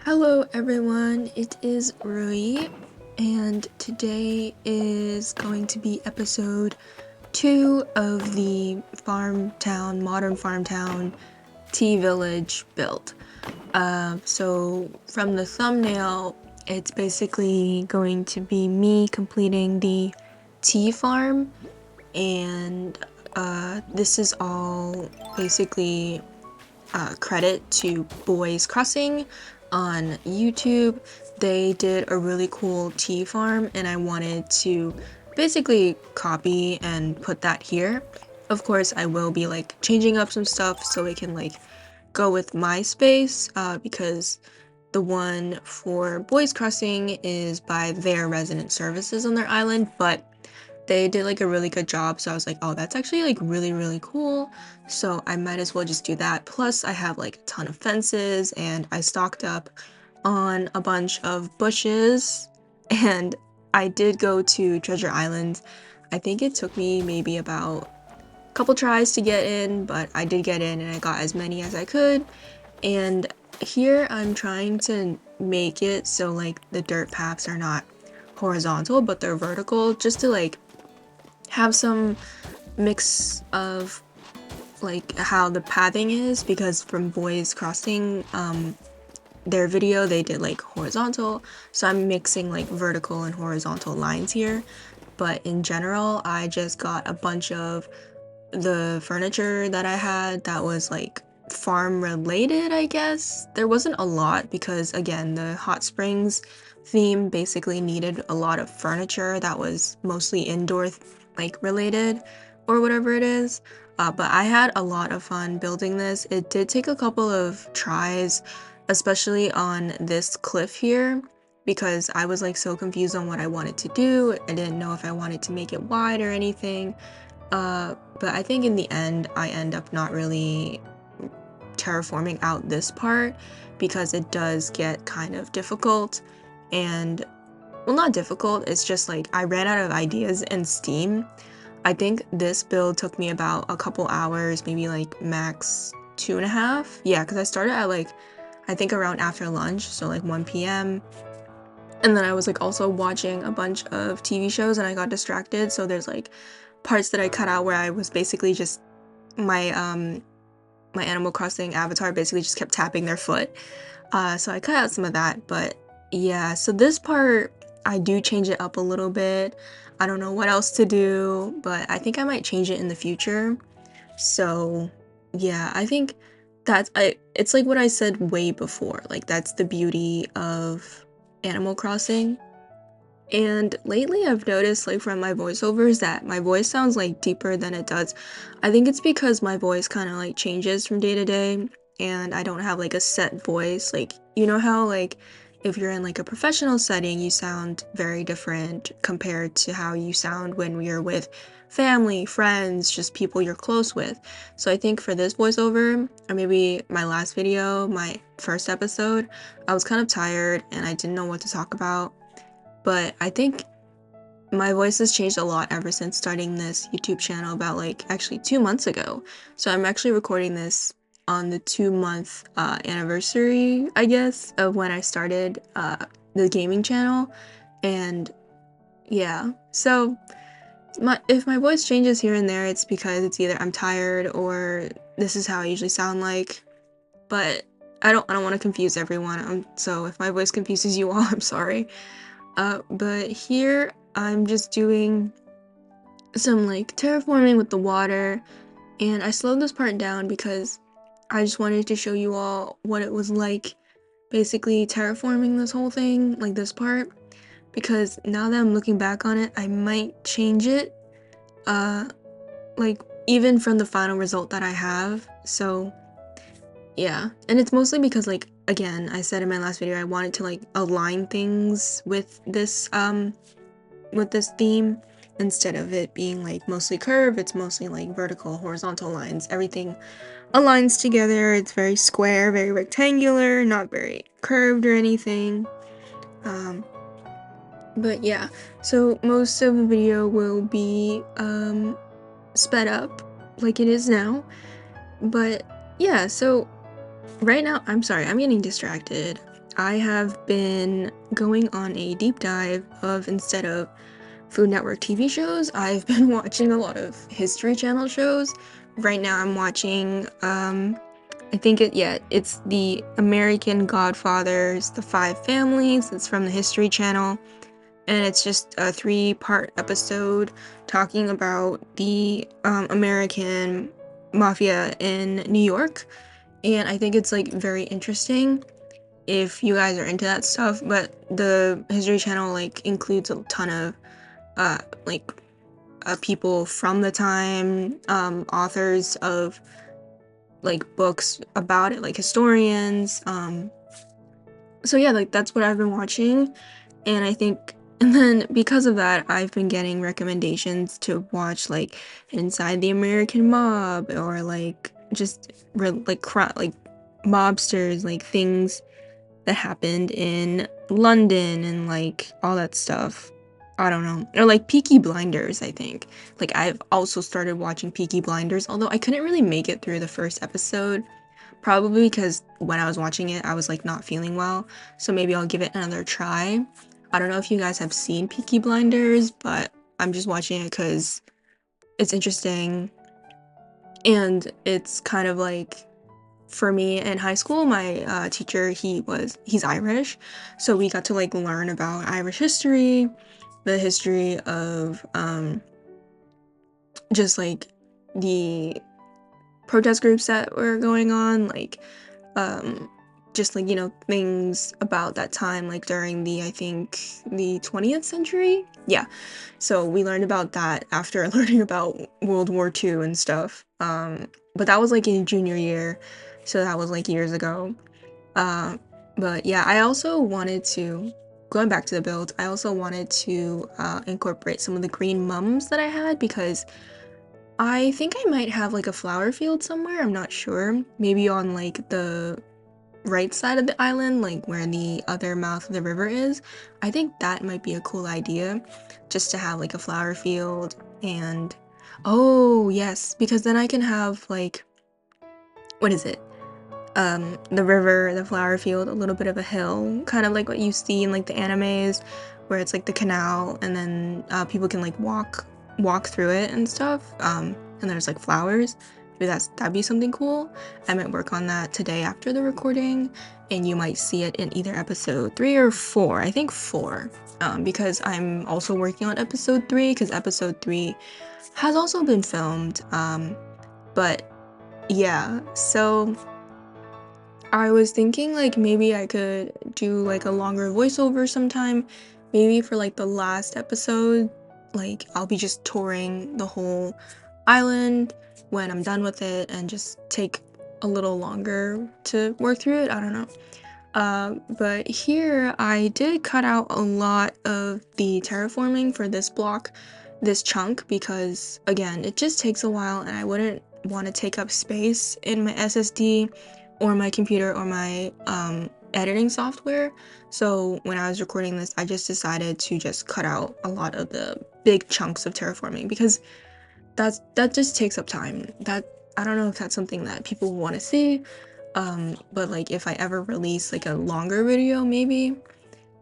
Hello everyone, it is Rui, and today is going to be episode 2 of the modern farm town T-Village build. So from the thumbnail, it's basically going to be me completing the tea farm, and this is all basically credit to BOIS Crossing on YouTube. They did a really cool tea farm, and I wanted to basically copy and put that here. Of course, I will be like changing up some stuff so it can like go with my space, because the one for BOIS Crossing is by their resident services on their island, but they did like a really good job, so I was like, oh, that's actually like really cool, so I might as well just do that. Plus I have like a ton of fences, and I stocked up on a bunch of bushes, and I did go to Treasure Island. I think it took me maybe about a couple tries to get in, but I did get in and I got as many as I could. And here I'm trying to make it so like the dirt paths are not horizontal but they're vertical, just to like have some mix of like how the pathing is, because from BOIS Crossing, their video they did like horizontal, so I'm mixing like vertical and horizontal lines here. But in general, I just got a bunch of the furniture that I had that was like farm related, I guess. There wasn't a lot because again, the hot springs theme basically needed a lot of furniture that was mostly indoor like related or whatever it is. But I had a lot of fun building this. It did take a couple of tries, especially on this cliff here, because I was like so confused on what I wanted to do. I didn't know if I wanted to make it wide or anything. But I think in the end, I end up not really terraforming out this part because it does get kind of difficult. And, well, not difficult, it's just like I ran out of ideas and steam. I think this build took me about a couple hours, maybe like max 2.5. Yeah, because I started at like, I think around after lunch, so like 1 p.m. And then I was like also watching a bunch of TV shows and I got distracted, so there's like parts that I cut out where I was basically just my Animal Crossing avatar basically just kept tapping their foot. So I cut out some of that, but yeah, so this part I do change it up a little bit. I don't know what else to do, but I think I might change it in the future. So yeah, I think it's like what I said way before. Like that's the beauty of Animal Crossing. And lately I've noticed like from my voiceovers that my voice sounds like deeper than it does. I think it's because my voice kind of like changes from day to day, and I don't have like a set voice. Like, you know how like if you're in like a professional setting, you sound very different compared to how you sound when you're with family, friends, just people you're close with. So I think for this voiceover, or maybe my last video, my first episode, I was kind of tired and I didn't know what to talk about. But I think my voice has changed a lot ever since starting this YouTube channel about like actually 2 months ago. So I'm actually recording this on the 2 month anniversary, I guess, of when I started the gaming channel. And yeah, so if my voice changes here and there, it's because it's either I'm tired or this is how I usually sound like. But I don't want to confuse everyone. So if my voice confuses you all, I'm sorry. But here I'm just doing some like terraforming with the water, and I slowed this part down because I just wanted to show you all what it was like basically terraforming this whole thing, like this part, because now that I'm looking back on it, I might change it, like even from the final result that I have. So yeah, and it's mostly because like again, I said in my last video I wanted to like align things with this theme. Instead of it being like mostly curved, it's mostly like vertical, horizontal lines. Everything aligns together. It's very square, very rectangular, not very curved or anything. But yeah, so most of the video will be sped up like it is now. But yeah, so right now, I'm sorry, I'm getting distracted. I have been going on a deep dive of, instead of Food Network TV shows, I've been watching a lot of History Channel shows. Right now I'm watching, it's the American Godfathers, The Five Families. It's from the History Channel, and it's just a 3-part episode talking about the American mafia in New York. And I think it's like very interesting if you guys are into that stuff, but the History Channel like includes a ton of uh like people from the time, authors of like books about it, like historians. So yeah, like that's what I've been watching, and I think, and then because of that, I've been getting recommendations to watch like Inside the American Mob, or like just like mobsters, like things that happened in London and like all that stuff. I don't know. Or like Peaky Blinders, I think. Like I've also started watching Peaky Blinders, although I couldn't really make it through the first episode, probably because when I was watching it, I was like not feeling well. So maybe I'll give it another try. I don't know if you guys have seen Peaky Blinders, but I'm just watching it because it's interesting, and it's kind of like, for me in high school, my teacher, he's Irish, so we got to like learn about Irish history, the history of just like the protest groups that were going on, like um just like, things about that time, like during I think the 20th century. Yeah, so we learned about that after learning about World War II and stuff. But that was like in junior year, so that was like years ago. Uh, but yeah, I also wanted to, going back to the build, I also wanted to incorporate some of the green mums that I had, because I think I might have like a flower field somewhere, I'm not sure. Maybe on like the right side of the island, like where the other mouth of the river is. I think that might be a cool idea, just to have like a flower field. And oh yes, because then I can have like, what is it? The river, the flower field, a little bit of a hill, kind of like what you see in like the animes, where it's like the canal, and then people can like walk through it and stuff. And there's like flowers. Maybe that'd be something cool. I might work on that today after the recording, and you might see it in either episode 3 or 4. I think 4, because I'm also working on episode 3, because episode 3 has also been filmed. But yeah, so I was thinking like maybe I could do like a longer voiceover sometime, maybe for like the last episode. Like I'll be just touring the whole island when I'm done with it, and just take a little longer to work through it. I don't know. But here I did cut out a lot of the terraforming for this block, this chunk, because again, it just takes a while, and I wouldn't want to take up space in my SSD or my computer or my editing software. So when I was recording this, I just decided to just cut out a lot of the big chunks of terraforming, because that just takes up time. That, I don't know if that's something that people want to see, but like if I ever release like a longer video, maybe.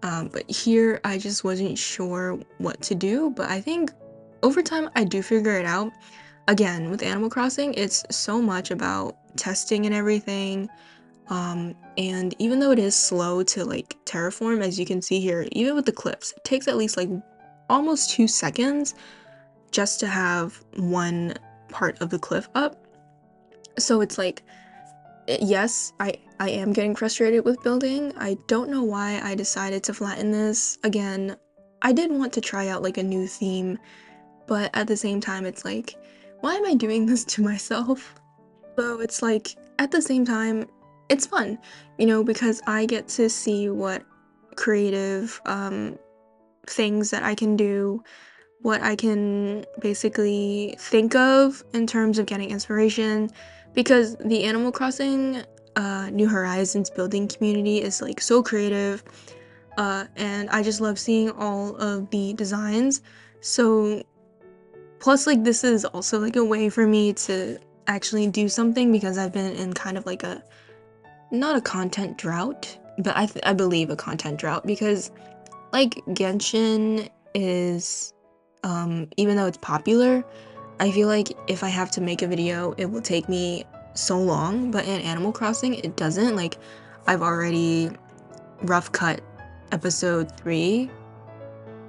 But here I just wasn't sure what to do, but I think over time I do figure it out. Again, with Animal Crossing, it's so much about testing and everything. And even though it is slow to like terraform, as you can see here, even with the clips, it takes at least like almost 2 seconds just to have one part of the cliff up. So it's like, yes, I am getting frustrated with building. I don't know why I decided to flatten this. Again, I did want to try out like a new theme, but at the same time it's like, why am I doing this to myself? So it's like, at the same time, it's fun, because I get to see what creative things that I can do, what I can basically think of in terms of getting inspiration, because the Animal Crossing New Horizons building community is like so creative, and I just love seeing all of the designs. So plus, like, this is also like a way for me to actually do something, because I've been in kind of like a, not a content drought, but I believe a content drought, because like Genshin is, even though it's popular, I feel like if I have to make a video, it will take me so long, but in Animal Crossing, it doesn't. Like, I've already rough cut episode 3,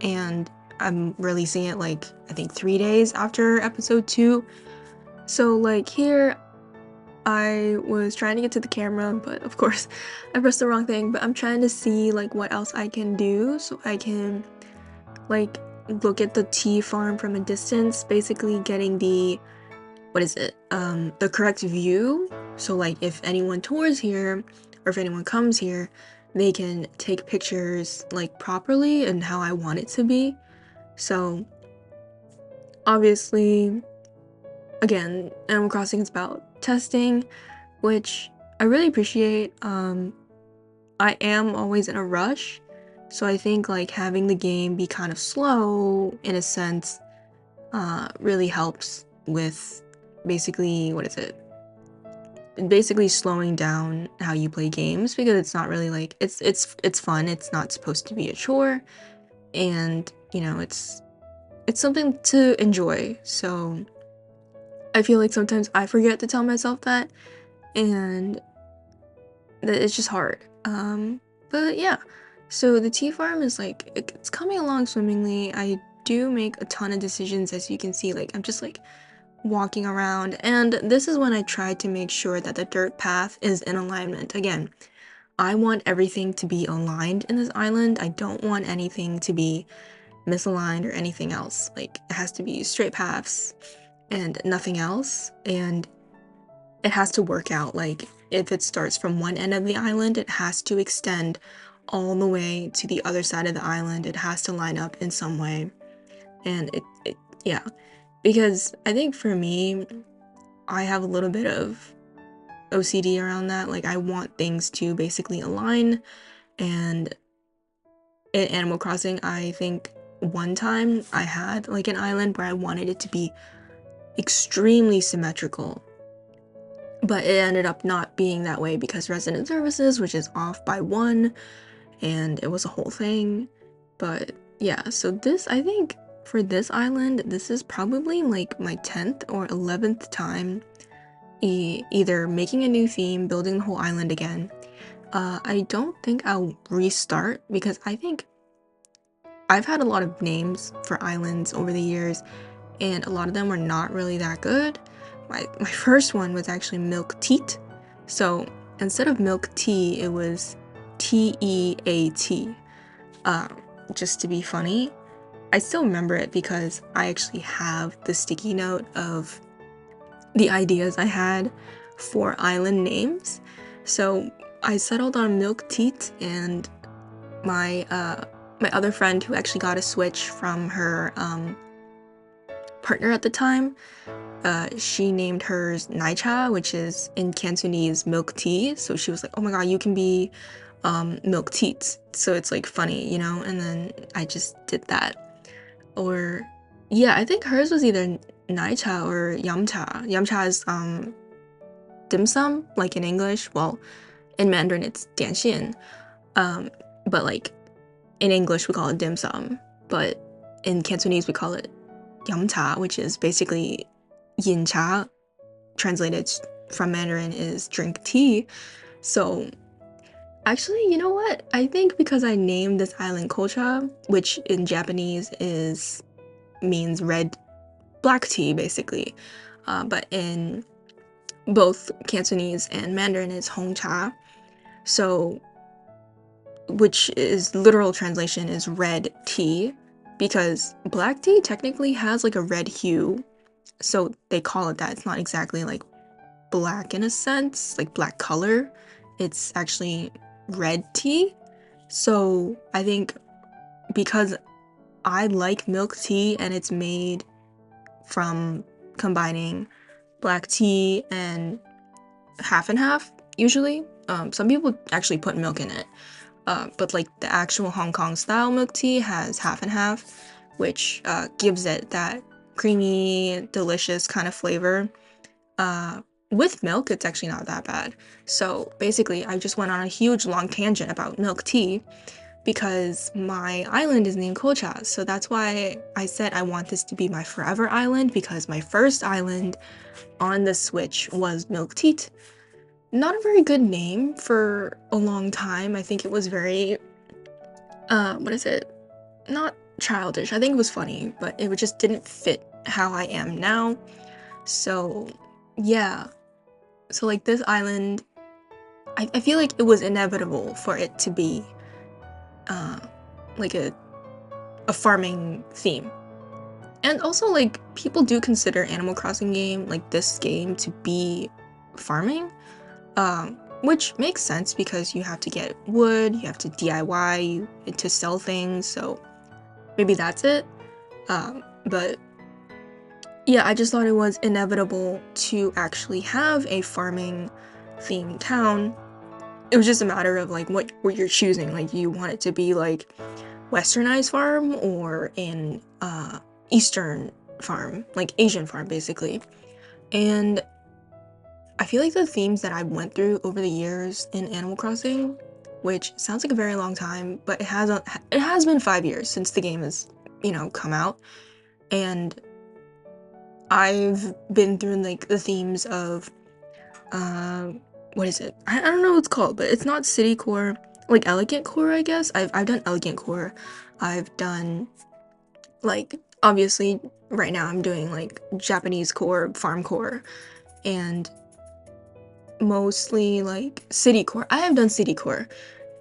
and I'm releasing it, like, I think 3 days after episode 2. So, like, here, I was trying to get to the camera, but of course, I pressed the wrong thing, but I'm trying to see, like, what else I can do so I can, like, look at the tea farm from a distance, basically getting the, the correct view. So, like, if anyone tours here, or if anyone comes here, they can take pictures, like, properly and how I want it to be. So, obviously, again, Animal Crossing is about testing, which I really appreciate. I am always in a rush, so I think, like, having the game be kind of slow, in a sense, really helps with basically, basically slowing down how you play games, because it's not really like, it's fun, it's not supposed to be a chore, and, you know, it's something to enjoy. So I feel like sometimes I forget to tell myself that, and that it's just hard. But yeah, so the tea farm is like, it's coming along swimmingly. I do make a ton of decisions, as you can see. Like, I'm just like walking around, and this is when I try to make sure that the dirt path is in alignment. Again, I want everything to be aligned in this island. I don't want anything to be misaligned or anything else. Like, it has to be straight paths and nothing else, and it has to work out. Like, if it starts from one end of the island, it has to extend all the way to the other side of the island. It has to line up in some way. And yeah, because I think for me, I have a little bit of OCD around that. Like, I want things to basically align. And in Animal Crossing, I think one time I had like an island where I wanted it to be extremely symmetrical, but it ended up not being that way because resident services, which is off by 1, and it was a whole thing. But yeah, so this, I think for this island, this is probably like my 10th or 11th time either making a new theme, building the whole island again. I don't think I'll restart, because I think I've had a lot of names for islands over the years, and a lot of them were not really that good. My first one was actually Milk Teat. So instead of Milk Tea, it was Teat. Just to be funny. I still remember it because I actually have the sticky note of the ideas I had for island names. So I settled on Milk Teat, and my other friend, who actually got a Switch from her partner at the time, she named hers Naicha, which is in Cantonese milk tea. So she was like, oh my god, you can be Milk Teats. So it's like funny, you know? And then I just did that. Or yeah, I think hers was either Naicha or Yamcha. Yamcha is dim sum, like in English. Well, in Mandarin it's dianxian. But like in English we call it dim sum, but in Cantonese we call it yamcha, which is basically yin cha, translated from Mandarin is drink tea. So actually, you know what? I think because I named this island Kocha, which in Japanese means red black tea, basically. But in both Cantonese and Mandarin is Hongcha. So, which is literal translation is red tea, because black tea technically has like a red hue. So they call it that. It's not exactly like black in a sense, like black color. It's actually red tea. So I think because I like milk tea and it's made from combining black tea and half, usually. Some people actually put milk in it. But like the actual Hong Kong style milk tea has half and half, which gives it that creamy, delicious kind of flavor. with milk, it's actually not that bad. So basically, I just went on a huge long tangent about milk tea because my island is named Colchas. So that's why I said I want this to be my forever island, because my first island on the Switch was Milk Teat. Not a very good name for a long time. I think it was very, what is it? Not childish. I think it was funny, but it just didn't fit how I am now. So, yeah. So, like, this island, I feel like it was inevitable for it to be, like a farming theme. And also, like, people do consider Animal Crossing game, like this game, to be farming, which makes sense because you have to get wood, you have to DIY to sell things, so maybe that's it. But yeah, I just thought it was inevitable to actually have a farming themed town. It was just a matter of like what you're choosing. Like, you want it to be like westernized farm or an eastern farm, like Asian farm basically. And I feel like the themes that I went through over the years in Animal Crossing, which sounds like a very long time, but it has been 5 years since the game has, come out, and I've been through like the themes of what is it? I don't know what it's called, but it's not city core, like elegant core, I guess. I've done elegant core. I've done, like, obviously right now I'm doing like Japanese core, farm core, and mostly like city core. I have done city core,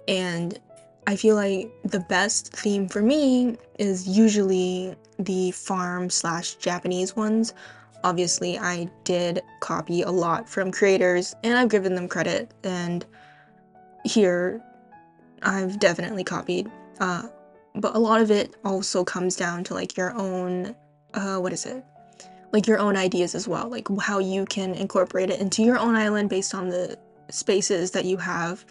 and I feel like the best theme for me is usually the farm slash Japanese ones. Obviously, I did copy a lot from creators, and I've given them credit, and here I've definitely copied. But a lot of it also comes down to like your own, what is it? Like your own ideas as well, like how you can incorporate it into your own island based on the spaces that you have.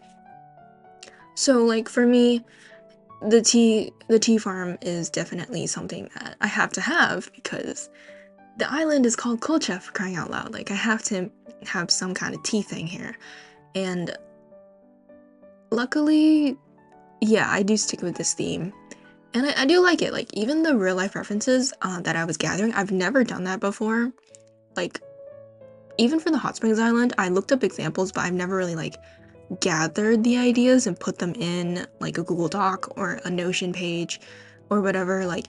So like for me, the tea farm is definitely something that I have to have because the island is called Colcha, for crying out loud. Like, I have to have some kind of tea thing here. And luckily, yeah, I do stick with this theme. And I do like it. Like, even the real life references that I was gathering, I've never done that before. Like, even for the Hot Springs Island, I looked up examples, but I've never really, like, gathered the ideas and put them in, like, a Google Doc or a Notion page or whatever. Like,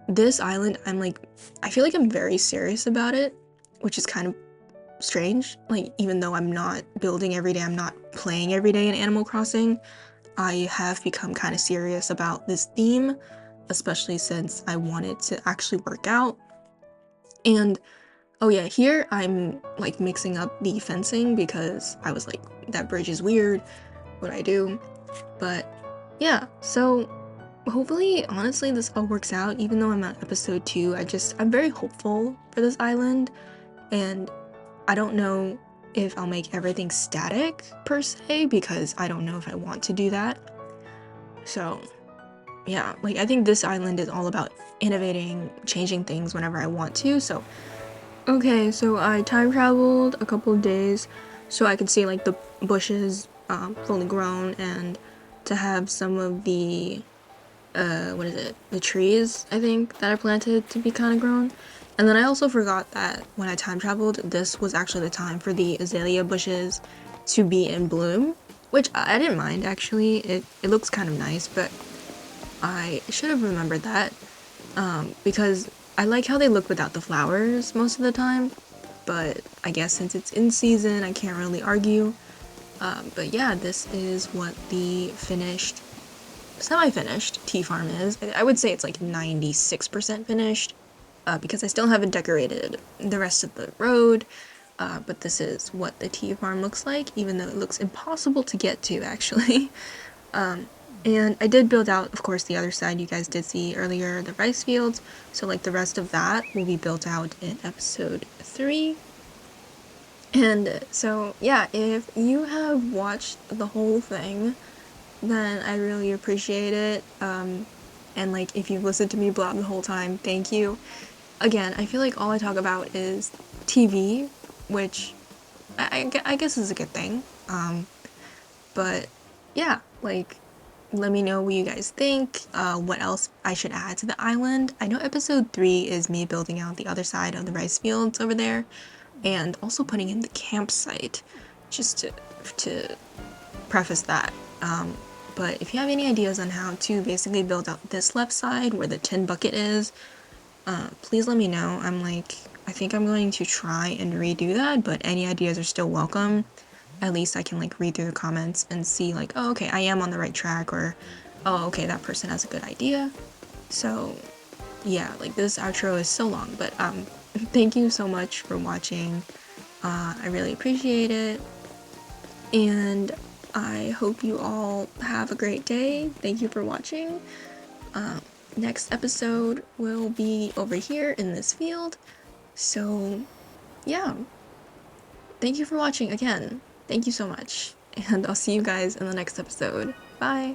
this island, I feel like I'm very serious about it, which is kind of strange. Like, even though I'm not building every day, I'm not playing every day in Animal Crossing, I have become kind of serious about this theme, especially since I want it to actually work out. And oh yeah, here I'm like mixing up the fencing because I was like, that bridge is weird, what I do. But yeah, so hopefully, honestly, this all works out. Even though I'm at episode 2, I'm very hopeful for this island, and I don't know if I'll make everything static per se, because I don't know if I want to do that. So yeah, like, I think this island is all about innovating, changing things whenever I want to. So okay, so I time traveled a couple of days so I could see like the bushes fully grown, and to have some of the what is it? The trees, I think, that I planted to be kind of grown. And then I also forgot that when I time traveled, this was actually the time for the azalea bushes to be in bloom, which I didn't mind actually. It looks kind of nice, but I should have remembered that because I like how they look without the flowers most of the time. But I guess since it's in season, I can't really argue. But yeah, this is what the semi-finished tea farm is. I would say it's like 96% finished, because I still haven't decorated the rest of the road, but this is what the tea farm looks like, even though it looks impossible to get to, actually. And I did build out, of course, the other side you guys did see earlier, the rice fields, so like the rest of that will be built out in episode 3. And so yeah, if you have watched the whole thing, then I really appreciate it. And like, if you've listened to me blab the whole time, thank you. Again, I feel like all I talk about is TV, which I guess is a good thing. But yeah, like, let me know what you guys think, what else I should add to the island. I know episode 3 is me building out the other side of the rice fields over there, and also putting in the campsite, just to preface that. But if you have any ideas on how to basically build out this left side where the tin bucket is, please let me know. I think I'm going to try and redo that, but any ideas are still welcome. At least I can like read through the comments and see like, oh, okay, I am on the right track, or oh, okay, that person has a good idea. So yeah, like this outro is so long, but thank you so much for watching. I really appreciate it, and I hope you all have a great day. Thank you for watching. Next episode will be over here in this field. So yeah, thank you for watching again. Thank you so much, and I'll see you guys in the next episode. Bye!